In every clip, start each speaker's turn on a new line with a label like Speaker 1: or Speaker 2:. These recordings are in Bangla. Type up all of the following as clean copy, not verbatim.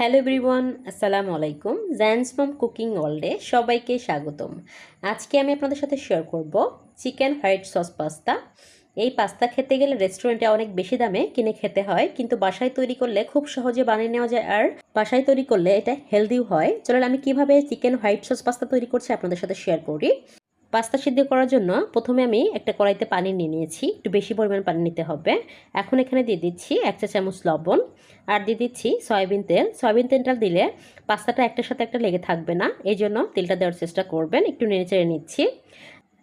Speaker 1: হ্যালো এভরিওয়ান, আসসালামু আলাইকুম। জায়ান্স মম কুকিং ওয়ার্ল্ডে সবাইকে স্বাগতম। আজকে আমি আপনাদের সাথে শেয়ার করব চিকেন হোয়াইট সস পাস্তা। এই পাস্তা খেতে গেলে রেস্টুরেন্টে অনেক বেশি দামে কিনে খেতে হয়, কিন্তু বাসায় তৈরি করলে খুব সহজে বানিয়ে নেওয়া যায়, আর বাসায় তৈরি করলে এটা হেলদিও হয়। চলুন আমি কিভাবে চিকেন হোয়াইট সস পাস্তা তৈরি করছি আপনাদের সাথে শেয়ার করি। পাস্তা সিদ্ধ করার জন্য প্রথমে আমি একটা কড়াইতে পানি নিয়ে নিয়েছি, একটু বেশি পরিমাণ পানি নিতে হবে। এখন এখানে দিয়ে দিচ্ছি 1 চা চামচ লবণ, আর দিয়ে দিচ্ছি সয়াবিন তেল। সয়াবিন তেলটা দিলে পাস্তাটা একটার সাথে একটা লেগে থাকবে না, এই জন্য তেলটা দেওয়ার চেষ্টা করবেন। একটু নেড়ে চেড়ে নিচ্ছি।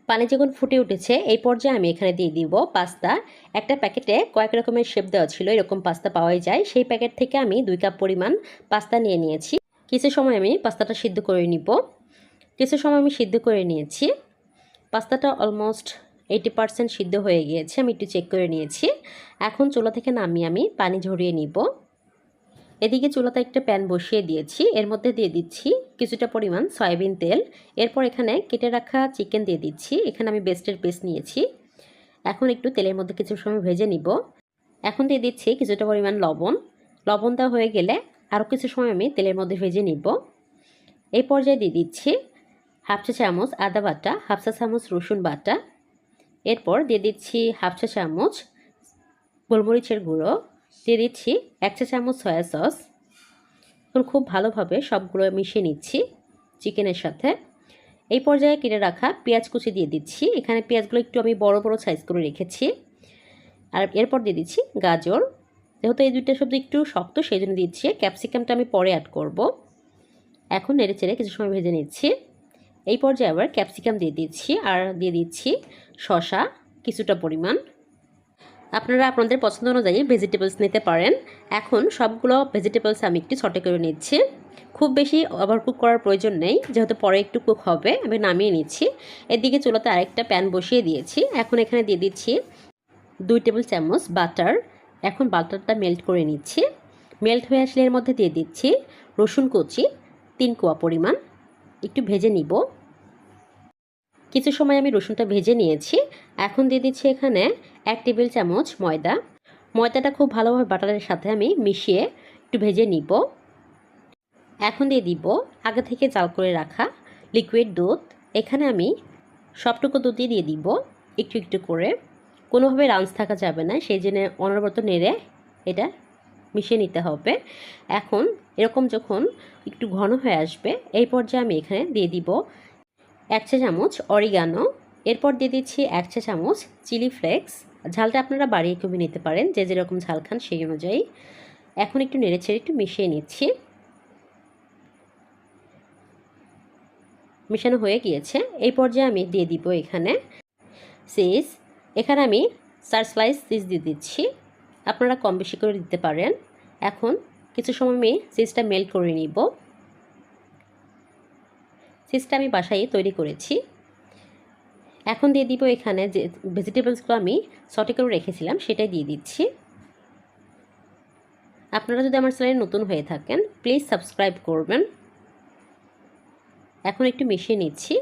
Speaker 1: পানি যখন ফুটে উঠেছে এই পর্যায়ে আমি এখানে দিয়ে দিব পাস্তা। একটা প্যাকেটে কয়েক রকমের শেপ দেওয়া ছিল, এরকম পাস্তা পাওয়াই যায়। সেই প্যাকেট থেকে আমি 2 কাপ পরিমাণ পাস্তা নিয়ে নিয়েছি। কিছু সময় আমি পাস্তাটা সিদ্ধ করে নিব। কিছু সময় আমি সিদ্ধ করে নিয়েছি। পাস্তাটা অলমোস্ট 80% সিদ্ধ হয়ে গিয়েছে, আমি একটু চেক করে নিয়েছি। এখন চুলা থেকে নামিয়ে আমি পানি ঝরিয়ে নিব। এদিকে চুলাতে একটা প্যান বসিয়ে দিয়েছি, এর মধ্যে দিয়ে দিচ্ছি কিছুটা পরিমাণ সয়াবিন তেল। এরপর এখানে কেটে রাখা চিকেন দিয়ে দিচ্ছি। এখানে আমি বেস্টের পিস নিয়েছি। এখন একটু তেলের মধ্যে কিছু সময় ভেজে নিব। এখন দিয়ে দিচ্ছি কিছুটা পরিমাণ লবণ। লবণ দেওয়া হয়ে গেলে আরও কিছু সময় আমি তেলের মধ্যে ভেজে নিব। এই পর্যায়ে দিয়ে দিচ্ছি 1/2 চা চামচ আদা বাটা, 1/2 চা চামচ রসুন বাটা। এরপর দিয়ে দিচ্ছি 1/2 চা চামচ গোলমরিচের গুঁড়ো, দিয়ে দিচ্ছি 1 চা চামচ সয়া সস। এখন খুব ভালোভাবে সবগুলো মিশিয়ে নিচ্ছি চিকেনের সাথে। এই পর্যায়ে কেটে রাখা পেঁয়াজ কুচি দিয়ে দিচ্ছি। এখানে পেঁয়াজগুলো একটু আমি বড় বড় সাইজ করে রেখেছি। আর এরপর দিয়ে দিচ্ছি গাজর। যেহেতু এই দুইটা সবজি একটু শক্ত সেই জন্য দিচ্ছি। ক্যাপসিকামটা আমি পরে অ্যাড করব। এখন নেড়ে চেড়ে কিছু সময় ভেজে নিচ্ছি। এই পর্যায়ে আবার ক্যাপসিকাম দিয়ে দিচ্ছি, আর দিয়ে দিচ্ছি শসা কিছুটা পরিমাণ। আপনারা আপনাদের পছন্দ অনুযায়ী ভেজিটেবলস নিতে পারেন। এখন সবগুলো ভেজিটেবলস আমি একটু সটে করে নিচ্ছি। খুব বেশি ওভারকুক করার প্রয়োজন নেই, যেহেতু পরে একটু কুক হবে। আমি নামিয়ে নিচ্ছি। এদিকে চুলাতে আরেকটা প্যান বসিয়ে দিয়েছি। এখন এখানে দিয়ে দিচ্ছি 2 টেবিল চামচ বাটার। এখন বাটারটা মেল্ট করে নিচ্ছি। মেল্ট হয়ে আসলে এর মধ্যে দিয়ে দিচ্ছি রসুন কুচি 3 কোয়া পরিমাণ। একটু ভেজে নিব। কিছু সময় আমি রসুনটা ভেজে নিয়েছি। এখন দিয়ে দিচ্ছি এখানে 1 টেবিল চামচ ময়দা। ময়দাটা খুব ভালোভাবে বাটারের সাথে আমি মিশিয়ে একটু ভেজে নিব। এখন দিয়ে দিব আগে থেকে জাল করে রাখা লিকুইড দুধ। এখানে আমি সবটুকু দুধই দিয়ে দিব একটু একটু করে, কোনোভাবে রাঞ্চ থাকা যাবে না, সেই জন্য অনবরত নেড়ে এটা মিশিয়ে নিতে হবে। এখন এরকম যখন একটু ঘন হয়ে আসবে এই পর্যায়ে আমি এখানে দিয়ে দিব 1 চা চামচ অরিগানো। এরপর দিয়ে দিচ্ছি 1 চা চামচ চিলি ফ্লেক্স। ঝালটা আপনারা বাড়িয়ে কমিয়ে নিতে পারেন, যে যেরকম ঝাল খান সেই অনুযায়ী। এখন একটু নেড়ে ছেড়ে একটু মিশিয়ে নিচ্ছি। মেশানো হয়ে গিয়েছে। এই পর্যায়ে আমি দিয়ে দিব এখানে চিজ। এখানে আমি 4 স্লাইস চিজ দিয়ে দিচ্ছি, আপনারা কম বেশি করে দিতে পারেন। এখন কিছু সময় আমি চিজটা মেল্ট করে নিব। চিজটা আমি বাসায় তৈরি করেছি। এখন দিয়ে দিব এখানে যে ভেজিটেবলসগুলো আমি সটে করে রেখেছিলাম সেটাই দিয়ে দিচ্ছি। আপনারা যদি আমার চ্যানেলে নতুন হয়ে থাকেন প্লিজ সাবস্ক্রাইব করবেন। এখন একটু মিশিয়ে নিচ্ছি।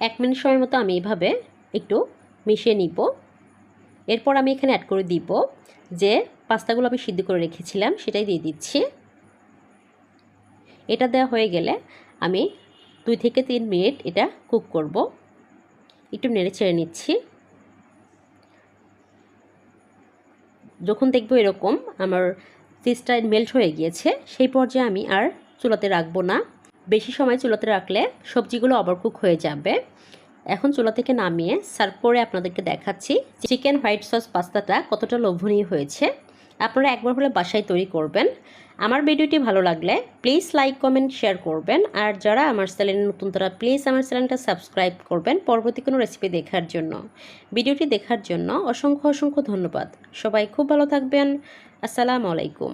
Speaker 1: 1 মিনিট সময় মতো আমি এভাবে একটু মিশিয়ে নিব। এরপর আমি এখানে অ্যাড করে দিব যে পাস্তাগুলো আমি সিদ্ধ করে রেখেছিলাম সেটাই দিয়ে দিচ্ছি। এটা দেওয়া হয়ে গেলে আমি 2 থেকে 3 মিনিট এটা কুক করব। একটু নেড়ে ছেড়ে নিচ্ছি। যখন দেখব এরকম আমার চিজটা মেল্ট হয়ে গিয়েছে সেই পর্যায়ে আমি আর চুলাতে রাখবো না। বেশি সময় চুলাতে রাখলে সবজিগুলো ওভারকুক হয়ে যাবে। এখন চুলা থেকে নামিয়ে সার্ভ করে আপনাদেরকে দেখাচ্ছি চিকেন হোয়াইট সস পাস্তাটা কতটা লোভনীয় হয়েছে। আপনারা একবার হলে বাসায় তৈরি করবেন। আমার ভিডিওটি ভালো লাগলে প্লিজ লাইক কমেন্ট শেয়ার করবেন, আর যারা আমার চ্যানেলে নতুন তারা প্লিজ আমার চ্যানেলটা সাবস্ক্রাইব করবেন পরবর্তী কোনো রেসিপি দেখার জন্য। ভিডিওটি দেখার জন্য অসংখ্য অসংখ্য ধন্যবাদ। সবাই খুব ভালো থাকবেন। আসসালামু আলাইকুম।